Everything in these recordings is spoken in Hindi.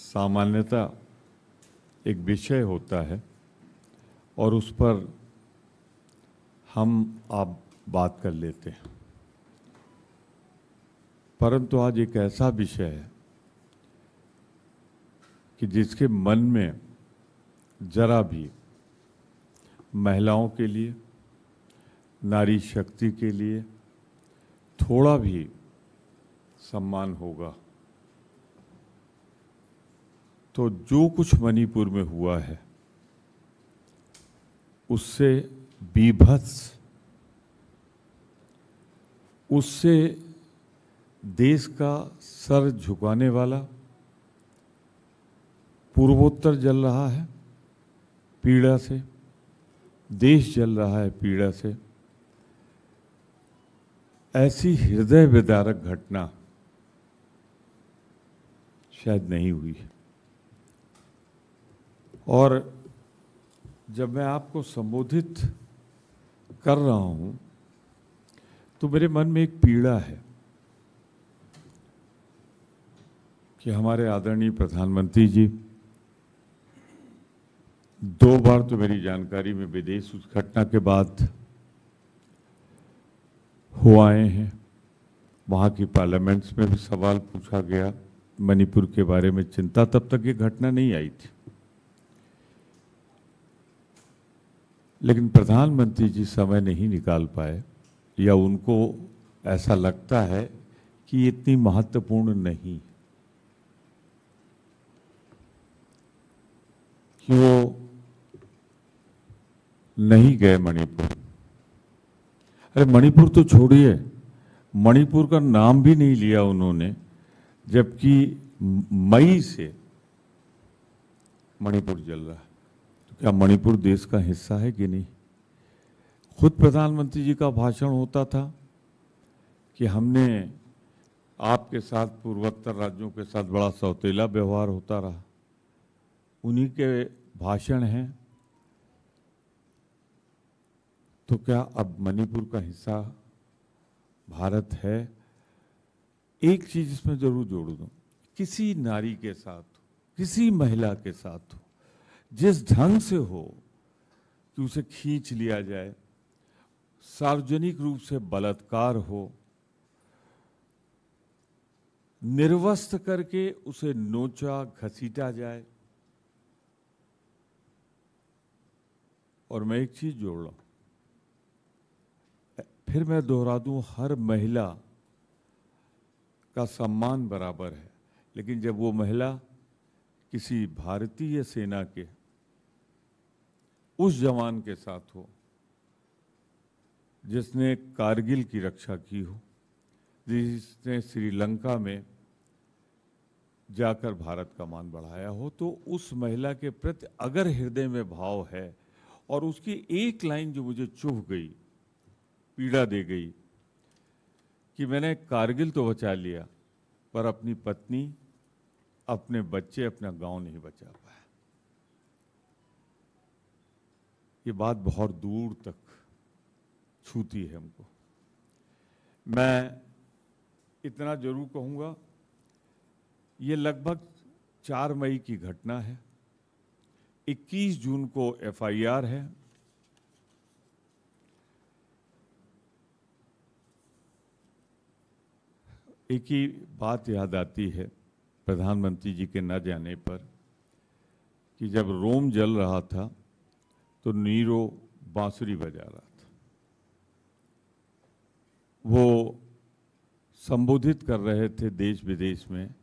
सामान्यतः एक विषय होता है और उस पर हम आप बात कर लेते हैं, परंतु आज एक ऐसा विषय है कि जिसके मन में जरा भी महिलाओं के लिए, नारी शक्ति के लिए थोड़ा भी सम्मान होगा तो जो कुछ मणिपुर में हुआ है उससे बीभत्स, उससे देश का सर झुकाने वाला पूर्वोत्तर जल रहा है पीड़ा से, देश जल रहा है पीड़ा से। ऐसी हृदय विदारक घटना शायद नहीं हुई है। और जब मैं आपको संबोधित कर रहा हूं तो मेरे मन में एक पीड़ा है कि हमारे आदरणीय प्रधानमंत्री जी 2 बार तो मेरी जानकारी में विदेश उस घटना के बाद हो आए हैं। वहाँ की पार्लियामेंट्स में भी सवाल पूछा गया, मणिपुर के बारे में चिंता, तब तक ये घटना नहीं आई थी। लेकिन प्रधानमंत्री जी समय नहीं निकाल पाए या उनको ऐसा लगता है कि ये इतनी महत्वपूर्ण नहीं कि वो नहीं गए मणिपुर। अरे मणिपुर तो छोड़िए, मणिपुर का नाम भी नहीं लिया उन्होंने, जबकि मई से मणिपुर जल रहा है। तो क्या मणिपुर देश का हिस्सा है कि नहीं? खुद प्रधानमंत्री जी का भाषण होता था कि हमने आपके साथ, पूर्वोत्तर राज्यों के साथ बड़ा सौतेला व्यवहार होता रहा। उन्हीं के भाषण हैं। तो क्या अब मणिपुर का हिस्सा भारत है? एक चीज इसमें जरूर जोड़ दूं, किसी नारी के साथ, किसी महिला के साथ हो, जिस ढंग से हो कि उसे खींच लिया जाए, सार्वजनिक रूप से बलात्कार हो, निर्वस्त्र करके उसे नोचा घसीटा जाए। और मैं एक चीज जोड़ रहा हूं, फिर मैं दोहरा दूं, हर महिला का सम्मान बराबर है, लेकिन जब वो महिला किसी भारतीय सेना के उस जवान के साथ हो जिसने कारगिल की रक्षा की हो, जिसने श्रीलंका में जाकर भारत का मान बढ़ाया हो, तो उस महिला के प्रति अगर हृदय में भाव है, और उसकी एक लाइन जो मुझे चुभ गई, पीड़ा दे गई, कि मैंने कारगिल तो बचा लिया पर अपनी पत्नी, अपने बच्चे, अपना गांव नहीं बचा पाया। ये बात बहुत दूर तक छूती है हमको। मैं इतना जरूर कहूंगा, ये लगभग 4 मई की घटना है। 21 जून को एफआईआर है। एक ही बात याद आती है प्रधानमंत्री जी के न जाने पर, कि जब रोम जल रहा था तो नीरो बांसुरी बजा रहा था। वो संबोधित कर रहे थे देश विदेश में,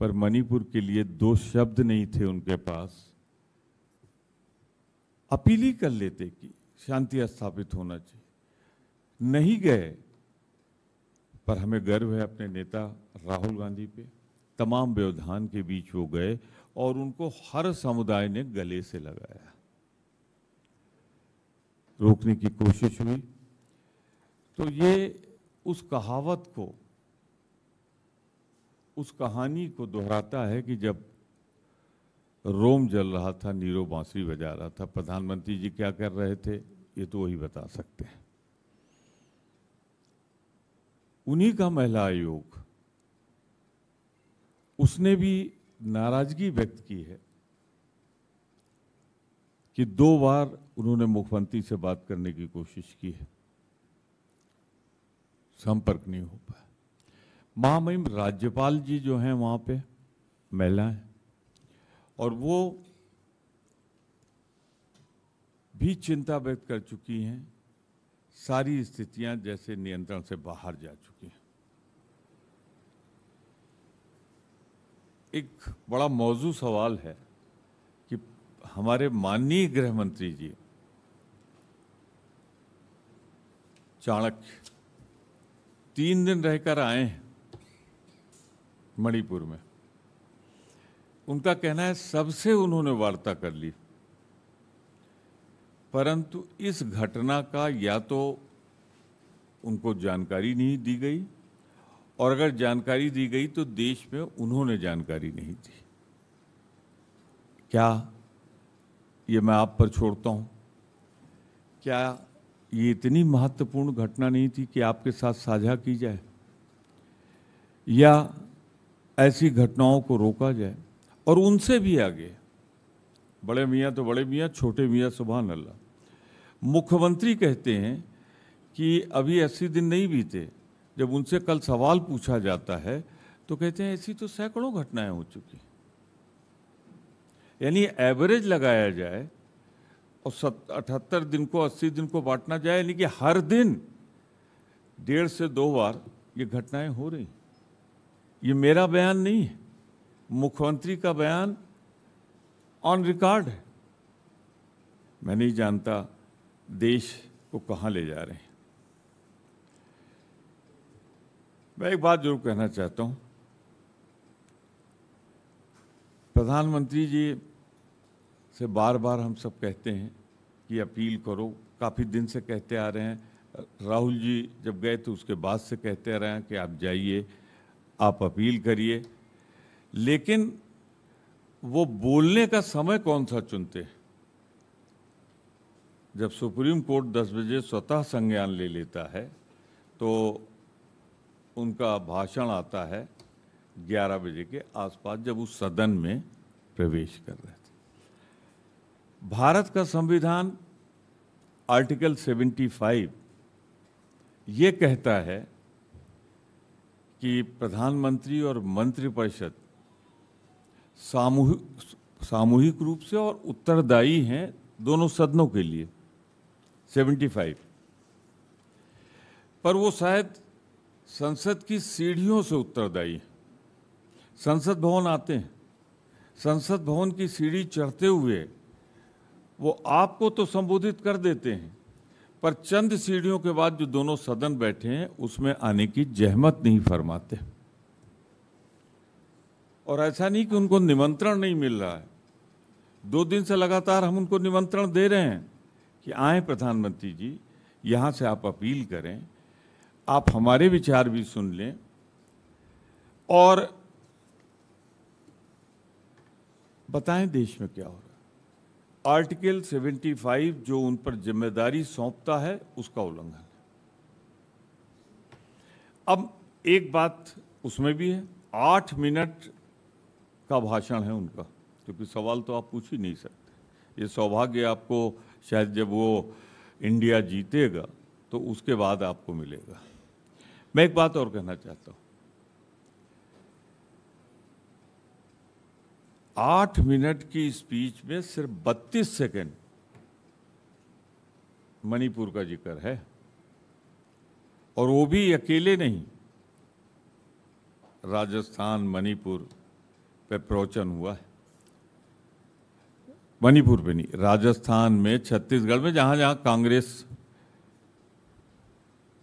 पर मणिपुर के लिए 2 शब्द नहीं थे उनके पास। अपील ही कर लेते कि शांति स्थापित होना चाहिए। नहीं गए, पर हमें गर्व है अपने नेता राहुल गांधी पे। तमाम व्यवधान के बीच वो गए और उनको हर समुदाय ने गले से लगाया, रोकने की कोशिश हुई। तो ये उस कहावत को, उस कहानी को दोहराता है कि जब रोम जल रहा था, नीरो बांसुरी बजा रहा था। प्रधानमंत्री जी क्या कर रहे थे ये तो वही बता सकते हैं। उन्हीं का महिला आयोग, उसने भी नाराजगी व्यक्त की है कि 2 बार उन्होंने मुख्यमंत्री से बात करने की कोशिश की है, संपर्क नहीं हो पाया। महामहिम राज्यपाल जी जो हैं वहां पे महिला हैं और वो भी चिंता व्यक्त कर चुकी हैं। सारी स्थितियां जैसे नियंत्रण से बाहर जा चुकी हैं। एक बड़ा मौजू सवाल है कि हमारे माननीय गृह मंत्री जी चाणक्य 3 दिन रहकर आए हैं मणिपुर में। उनका कहना है सबसे उन्होंने वार्ता कर ली, परंतु इस घटना का या तो उनको जानकारी नहीं दी गई और अगर जानकारी दी गई तो देश में उन्होंने जानकारी नहीं दी। क्या ये मैं आप पर छोड़ता हूं, क्या ये इतनी महत्वपूर्ण घटना नहीं थी कि आपके साथ साझा की जाए या ऐसी घटनाओं को रोका जाए? और उनसे भी आगे बड़े मियाँ तो बड़े मियाँ, छोटे मियाँ सुभान अल्लाह। मुख्यमंत्री कहते हैं कि अभी 80 दिन नहीं बीते। जब उनसे कल सवाल पूछा जाता है तो कहते हैं ऐसी तो सैकड़ों घटनाएं हो चुकी। यानी एवरेज लगाया जाए और 78 दिन को 80 दिन को बांटना जाए, यानी कि हर दिन 1.5 से 2 बार ये घटनाएं हो रही। ये मेरा बयान नहीं है, मुख्यमंत्री का बयान ऑन रिकॉर्ड है। मैं नहीं जानता देश को कहां ले जा रहे हैं। मैं एक बात जरूर कहना चाहता हूं, प्रधानमंत्री जी से बार बार हम सब कहते हैं कि अपील करो, काफ़ी दिन से कहते आ रहे हैं। राहुल जी जब गए तो उसके बाद से कहते आ रहे हैं कि आप जाइए, आप अपील करिए, लेकिन वो बोलने का समय कौन सा चुनते हैं? जब सुप्रीम कोर्ट 10 बजे स्वतः संज्ञान ले लेता है तो उनका भाषण आता है 11 बजे के आसपास, जब उस सदन में प्रवेश कर रहे थे। भारत का संविधान आर्टिकल 75 ये कहता है कि प्रधानमंत्री और मंत्रिपरिषद सामूहिक रूप से और उत्तरदायी हैं दोनों सदनों के लिए। 75 पर वो शायद संसद की सीढ़ियों से उत्तरदायी है। संसद भवन आते हैं, संसद भवन की सीढ़ी चढ़ते हुए वो आपको तो संबोधित कर देते हैं, पर चंद सीढ़ियों के बाद जो दोनों सदन बैठे हैं उसमें आने की जहमत नहीं फरमाते। और ऐसा नहीं कि उनको निमंत्रण नहीं मिल रहा है, 2 दिन से लगातार हम उनको निमंत्रण दे रहे हैं कि आए प्रधानमंत्री जी, यहाँ से आप अपील करें, आप हमारे विचार भी सुन लें और बताएं देश में क्या हो रहा है। आर्टिकल 75 जो उन पर जिम्मेदारी सौंपता है उसका उल्लंघन है। अब एक बात उसमें भी है, 8 मिनट का भाषण है उनका, क्योंकि सवाल तो आप पूछ ही नहीं सकते। ये सौभाग्य आपको शायद जब वो इंडिया जीतेगा तो उसके बाद आपको मिलेगा। मैं एक बात और कहना चाहता हूं, 8 मिनट की स्पीच में सिर्फ 32 सेकंड मणिपुर का जिक्र है, और वो भी अकेले नहीं। राजस्थान, मणिपुर पे प्रवचन हुआ है। मणिपुर पे नहीं, राजस्थान में, छत्तीसगढ़ में, जहां जहां कांग्रेस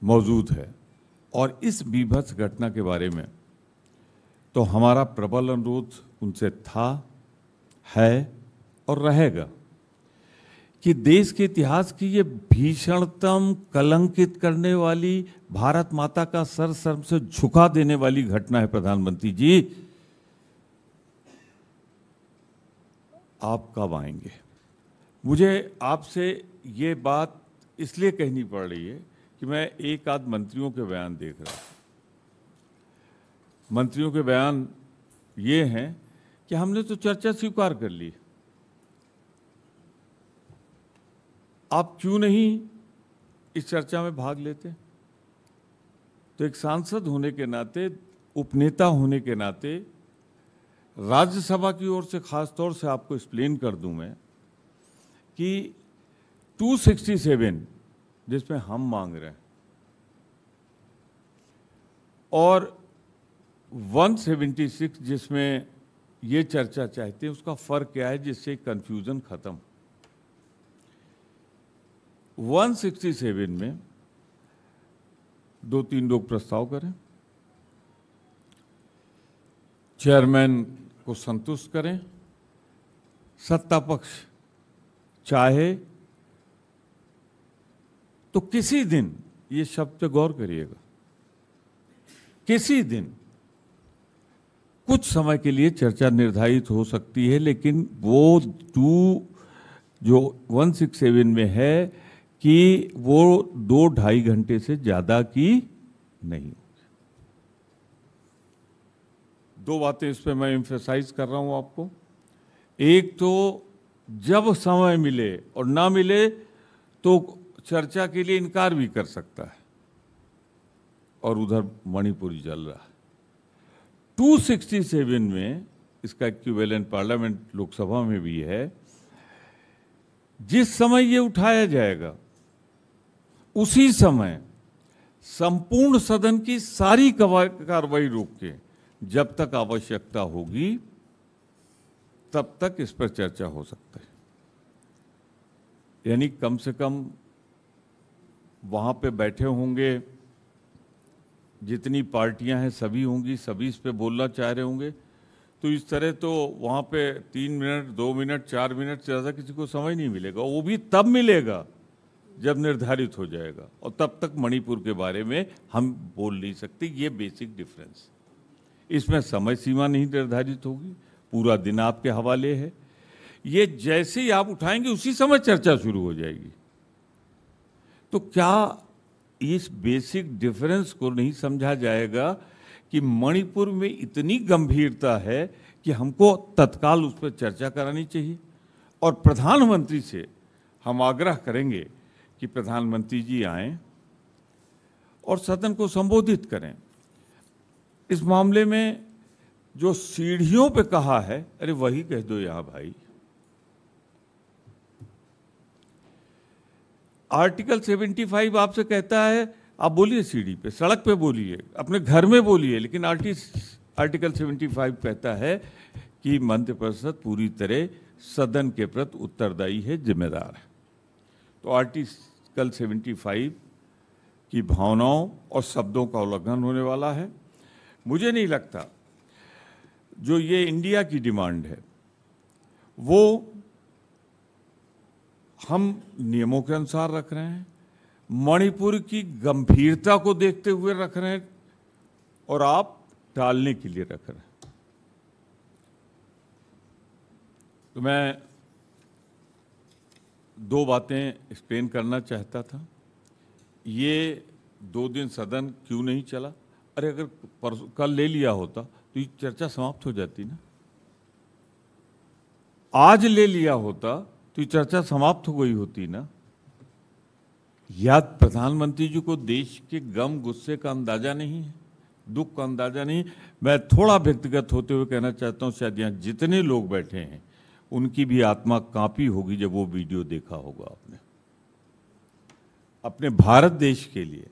मौजूद है। और इस बीभत्स घटना के बारे में तो हमारा प्रबल अनुरोध उनसे था, है और रहेगा कि देश के इतिहास की ये भीषणतम, कलंकित करने वाली, भारत माता का सर शर्म से झुका देने वाली घटना है। प्रधानमंत्री जी, आप कब आएंगे? मुझे आपसे ये बात इसलिए कहनी पड़ रही है कि मैं एक आध मंत्रियों के बयान देख रहा हूं। मंत्रियों के बयान ये हैं कि हमने तो चर्चा स्वीकार कर ली, आप क्यों नहीं इस चर्चा में भाग लेते? तो एक सांसद होने के नाते, उपनेता होने के नाते, राज्यसभा की ओर से खास तौर से आपको एक्सप्लेन कर दूं मैं कि 267 जिसमें हम मांग रहे हैं और 176 जिसमें ये चर्चा चाहते हैं, उसका फर्क क्या है जिससे कंफ्यूजन खत्म। 167 में 2-3 लोग प्रस्ताव करें, चेयरमैन को संतुष्ट करें, सत्ता पक्ष चाहे तो किसी दिन, ये शब्द पे गौर करिएगा, किसी दिन कुछ समय के लिए चर्चा निर्धारित हो सकती है, लेकिन वो जो 167 में है कि वो 2-2.5 घंटे से ज्यादा की नहीं। दो बातें इस पे मैं एम्फेसाइज कर रहा हूं आपको। एक तो जब समय मिले और ना मिले तो चर्चा के लिए इनकार भी कर सकता है, और उधर मणिपुर जल रहा है। 267 में इसका इक्विवेलेंट पार्लियामेंट लोकसभा में भी है, जिस समय ये उठाया जाएगा उसी समय संपूर्ण सदन की सारी कार्रवाई रोक के जब तक आवश्यकता होगी तब तक इस पर चर्चा हो सकता है। यानी कम से कम वहां पे बैठे होंगे, जितनी पार्टियां हैं सभी होंगी, सभी इस पे बोलना चाह रहे होंगे, तो इस तरह तो वहां पे 3 मिनट, 2 मिनट, 4 मिनट से ज़्यादा किसी को समय नहीं मिलेगा। वो भी तब मिलेगा जब निर्धारित हो जाएगा, और तब तक मणिपुर के बारे में हम बोल नहीं सकते। ये बेसिक डिफरेंस। इसमें समय सीमा नहीं निर्धारित होगी, पूरा दिन आपके हवाले है। ये जैसे ही आप उठाएंगे उसी समय चर्चा शुरू हो जाएगी। तो क्या इस बेसिक डिफरेंस को नहीं समझा जाएगा कि मणिपुर में इतनी गंभीरता है कि हमको तत्काल उस पर चर्चा करानी चाहिए? और प्रधानमंत्री से हम आग्रह करेंगे कि प्रधानमंत्री जी आएं और सदन को संबोधित करें। इस मामले में जो सीढ़ियों पे कहा है, अरे वही कह दो यहां भाई। आर्टिकल 75 आपसे कहता है आप बोलिए सीढ़ी पे, सड़क पे बोलिए, अपने घर में बोलिए, लेकिन आर्टिकल 75 कहता है कि मंत्रिपरिषद पूरी तरह सदन के प्रति उत्तरदायी है, जिम्मेदार है। तो आर्टिकल 75 की भावनाओं और शब्दों का उल्लंघन होने वाला है। मुझे नहीं लगता जो ये इंडिया की डिमांड है वो हम नियमों के अनुसार रख रहे हैं, मणिपुर की गंभीरता को देखते हुए रख रहे हैं, और आप टालने के लिए रख रहे हैं। तो मैं 2 बातें एक्सप्लेन करना चाहता था। ये 2 दिन सदन क्यों नहीं चला? अरे अगर कल ले लिया होता तो ये चर्चा समाप्त हो जाती ना। आज ले लिया होता तो ये चर्चा समाप्त हो गई होती ना। या प्रधानमंत्री जी को देश के गम गुस्से का अंदाजा नहीं है, दुख का अंदाजा नहीं? मैं थोड़ा व्यक्तिगत होते हुए कहना चाहता हूं, शायद यहाँ जितने लोग बैठे हैं उनकी भी आत्मा कांपी होगी जब वो वीडियो देखा होगा आपने अपने भारत देश के लिए।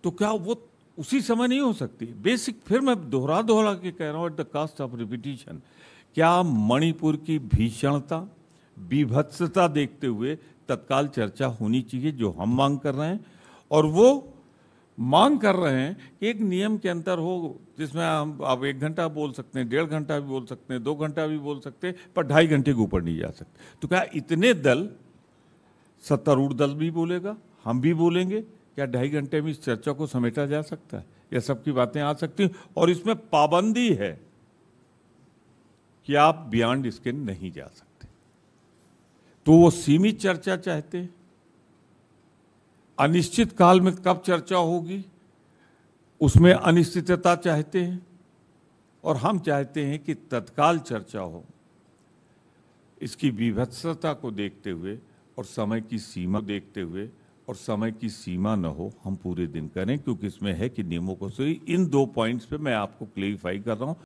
तो क्या वो उसी समय नहीं हो सकती? बेसिक, फिर मैं दोहरा के कह रहा हूं, at the cost of repetition, क्या मणिपुर की भीषणता, बीभत्सता देखते हुए तत्काल चर्चा होनी चाहिए, जो हम मांग कर रहे हैं। और वो मांग कर रहे हैं कि एक नियम के अंतर हो जिसमें आप 1 घंटा बोल सकते हैं, 1.5 घंटा भी बोल सकते हैं, 2 घंटा भी बोल सकते हैं, पर 2.5 घंटे के ऊपर नहीं जा सकते। तो क्या इतने दल, सत्तारूढ़ दल भी बोलेगा, हम भी बोलेंगे, क्या 2.5 घंटे में इस चर्चा को समेटा जा सकता है? यह सबकी बातें आ सकती हैं, और इसमें पाबंदी है कि आप बियॉन्ड इसके नहीं जा सकते। तो वो सीमित चर्चा चाहते हैं, अनिश्चित काल में कब चर्चा होगी उसमें अनिश्चितता चाहते हैं, और हम चाहते हैं कि तत्काल चर्चा हो। इसकी विभत्सता को देखते हुए और समय की सीमा को देखते हुए, और समय की सीमा न हो, हम पूरे दिन करें, क्योंकि इसमें है कि नियमों को से इन 2 पॉइंट्स पे मैं आपको क्लेरिफाई कर रहा हूं।